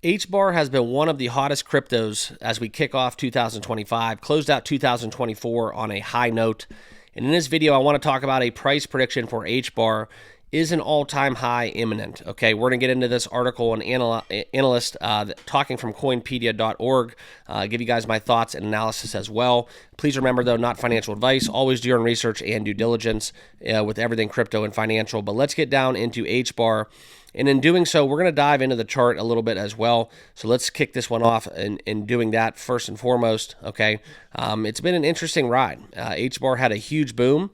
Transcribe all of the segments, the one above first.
HBAR has been one of the hottest cryptos as we kick off 2025, closed out 2024 on a high note. And in this video, I want to talk about a price prediction for HBAR. Is an all-time high imminent? Okay, we're going to get into this article and analyst talking from coinpedia.org, give you guys my thoughts and analysis as well. Please remember, though, not financial advice. Always do your own research and due diligence with everything crypto and financial. But let's get down into HBAR. And in doing so, we're going to dive into the chart a little bit as well. So let's kick this one off in doing that first and foremost. Okay, it's been an interesting ride. HBAR had a huge boom.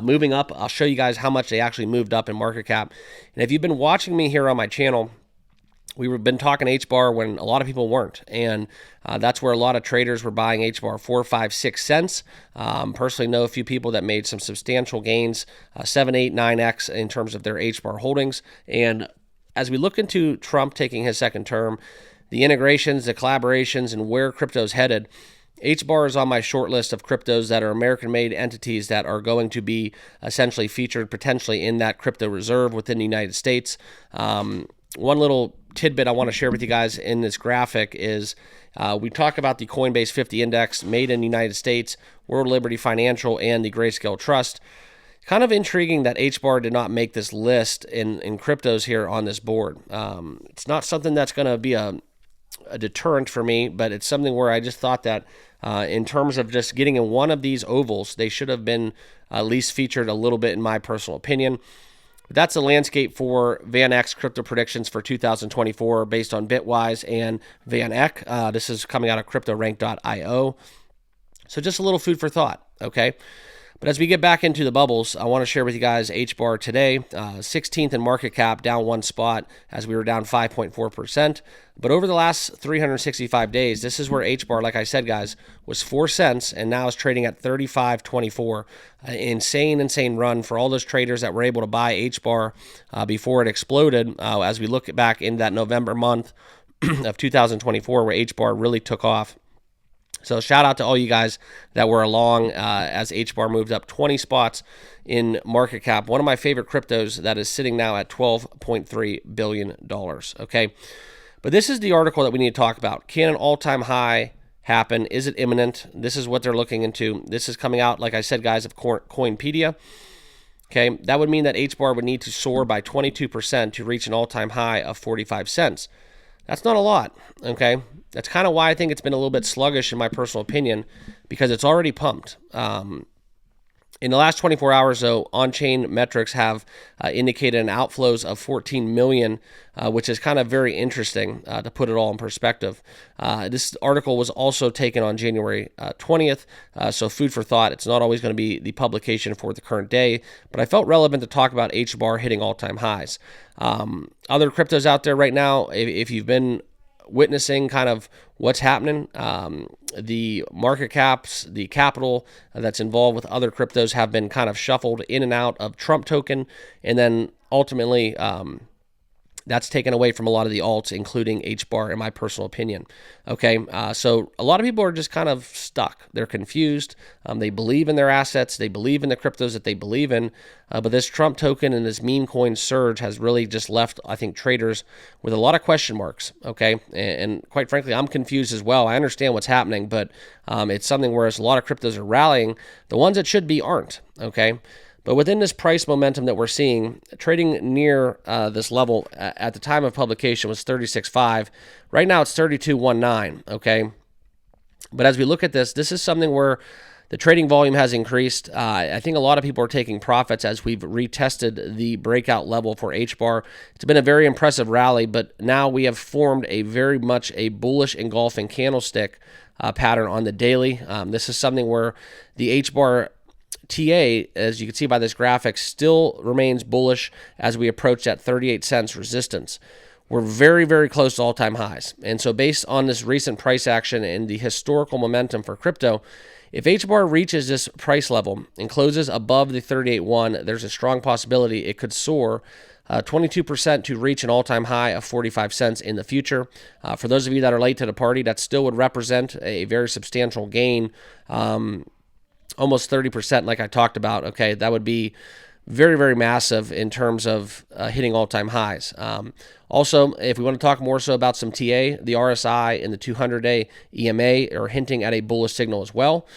Moving up, I'll show you guys how much they actually moved up in market cap. And if you've been watching me here on my channel, we've been talking HBAR when a lot of people weren't. And that's where a lot of traders were buying HBAR 4, 5, 6 cents. Personally know a few people that made some substantial gains, 7, 8, 9x in terms of their HBAR holdings. And as we look into Trump taking his second term, the integrations, the collaborations, and where crypto's headed, HBAR is on my short list of cryptos that are American-made entities that are going to be essentially featured potentially in that crypto reserve within the United States. One little tidbit I want to share with you guys in this graphic is we talk about the Coinbase 50 index made in the United States, World Liberty Financial, and the Grayscale Trust. Kind of intriguing that HBAR did not make this list in cryptos here on this board. It's not something that's going to be a deterrent for me, but it's something where I just thought that in terms of just getting in one of these ovals, they should have been at least featured a little bit in my personal opinion. But that's the landscape for VanEck's crypto predictions for 2024 based on Bitwise and VanEck. This is coming out of cryptorank.io. So just a little food for thought, okay? But as we get back into the bubbles, I want to share with you guys HBAR today, 16th in market cap, down one spot as we were down 5.4%. But over the last 365 days, this is where HBAR, like I said, guys, was 4 cents and now is trading at 35.24. Insane run for all those traders that were able to buy HBAR before it exploded. As we look back in that November month of 2024, where HBAR really took off. So shout out to all you guys that were along as HBAR moved up 20 spots in market cap. One of my favorite cryptos that is sitting now at $12.3 billion, okay? But this is the article that we need to talk about. Can an all-time high happen? Is it imminent? This is what they're looking into. This is coming out, like I said, guys, of Coinpedia. Okay, that would mean that HBAR would need to soar by 22% to reach an all-time high of 45 cents. That's not a lot, okay? That's kind of why I think it's been a little bit sluggish in my personal opinion, because it's already pumped. In the last 24 hours, though, on-chain metrics have indicated an outflows of 14 million, which is kind of very interesting to put it all in perspective. This article was also taken on January 20th, so food for thought. It's not always going to be the publication for the current day, but I felt relevant to talk about HBAR hitting all-time highs. Other cryptos out there right now, if you've been witnessing kind of what's happening, the market caps, the capital that's involved with other cryptos have been kind of shuffled in and out of Trump token, and then ultimately that's taken away from a lot of the alts, including HBAR, in my personal opinion. Okay, so a lot of people are just kind of stuck. They're confused. They believe in their assets. They believe in the cryptos that they believe in. But this Trump token and this meme coin surge has really just left, I think, traders with a lot of question marks. Okay, and quite frankly, I'm confused as well. I understand what's happening, but it's something where a lot of cryptos are rallying. The ones that should be aren't. Okay. But within this price momentum that we're seeing, trading near this level at the time of publication was 36.5. Right now it's 32.19, okay? But as we look at this, this is something where the trading volume has increased. I think a lot of people are taking profits as we've retested the breakout level for HBAR. It's been a very impressive rally, but now we have formed a very much a bullish engulfing candlestick pattern on the daily. This is something where the HBAR TA, as you can see by this graphic, still remains bullish as we approach that 38 cents resistance. We're very close to all-time highs. And so based on this recent price action and the historical momentum for crypto, if HBAR reaches this price level and closes above the 38.1, there's a strong possibility it could soar 22% to reach an all-time high of 45 cents in the future. For those of you that are late to the party, that still would represent a very substantial gain, almost 30%, like I talked about. Okay, that would be very massive in terms of hitting all-time highs. Also, if we want to talk more so about some TA, the RSI and the 200-day EMA are hinting at a bullish signal as well.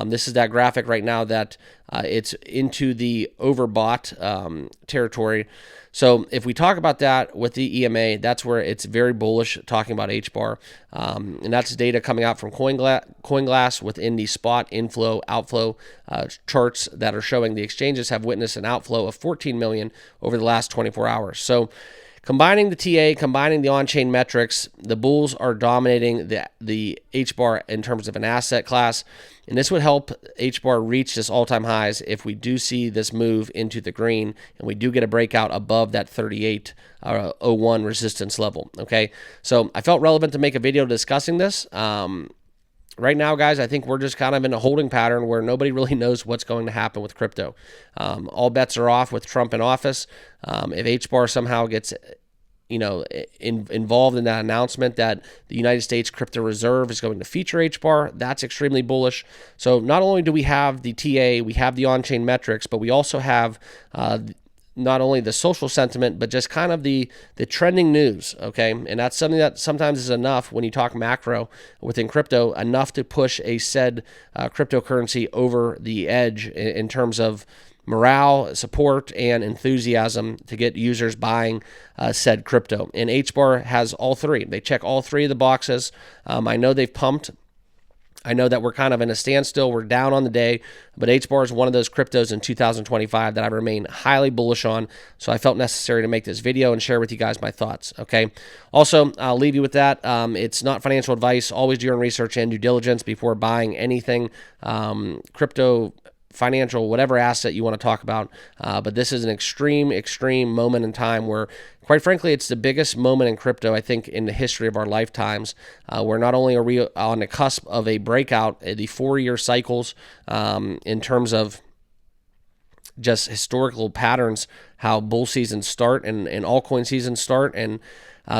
This is that graphic right now that it's into the overbought territory. So if we talk about that with the EMA, that's where it's very bullish, talking about HBAR. And that's data coming out from CoinGlass within the spot inflow, outflow charts that are showing the exchanges have witnessed an outflow of 14 million over the last 24 hours. So combining the TA, combining the on-chain metrics, the bulls are dominating the HBAR in terms of an asset class. And this would help HBAR reach this all-time highs if we do see this move into the green and we do get a breakout above that 38.01 resistance level. Okay, so I felt relevant to make a video discussing this. Right now, guys, I think we're just kind of in a holding pattern where nobody really knows what's going to happen with crypto. All bets are off with Trump in office. If HBAR somehow gets involved in that announcement that the United States Crypto Reserve is going to feature HBAR, that's extremely bullish. So not only do we have the TA, we have the on-chain metrics, but we also have not only the social sentiment, but just kind of the trending news, okay? And that's something that sometimes is enough when you talk macro within crypto, enough to push a said cryptocurrency over the edge in terms of morale, support, and enthusiasm to get users buying said crypto. And HBAR has all three. They check all three of the boxes. I know they've pumped. I know that we're kind of in a standstill. We're down on the day, but HBAR is one of those cryptos in 2025 that I remain highly bullish on. So I felt necessary to make this video and share with you guys my thoughts, okay? Also, I'll leave you with that. It's not financial advice. Always do your own research and due diligence before buying anything crypto, financial, whatever asset you want to talk about. But this is an extreme moment in time where, quite frankly, it's the biggest moment in crypto, I think, in the history of our lifetimes, where not only are we on the cusp of a breakout, the 4-year cycles in terms of just historical patterns, how bull seasons start and altcoin seasons start, and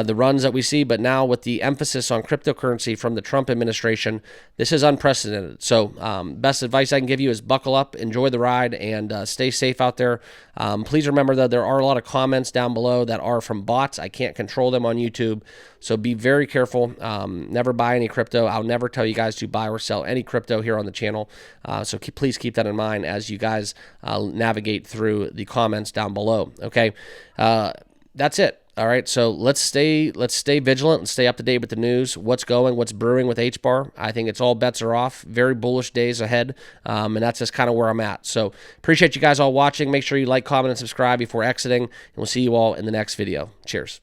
the runs that we see, but now with the emphasis on cryptocurrency from the Trump administration, this is unprecedented. So best advice I can give you is buckle up, enjoy the ride, and stay safe out there. Please remember that there are a lot of comments down below that are from bots. I can't control them on YouTube, so be very careful. Never buy any crypto. I'll never tell you guys to buy or sell any crypto here on the channel, so please keep that in mind as you guys navigate through the comments down below. Okay, that's it. All right, so let's stay vigilant and stay up to date with the news, what's brewing with HBAR. I think it's all bets are off. Very bullish days ahead, and that's just kind of where I'm at. So appreciate you guys all watching. Make sure you like, comment, and subscribe before exiting, and we'll see you all in the next video. Cheers.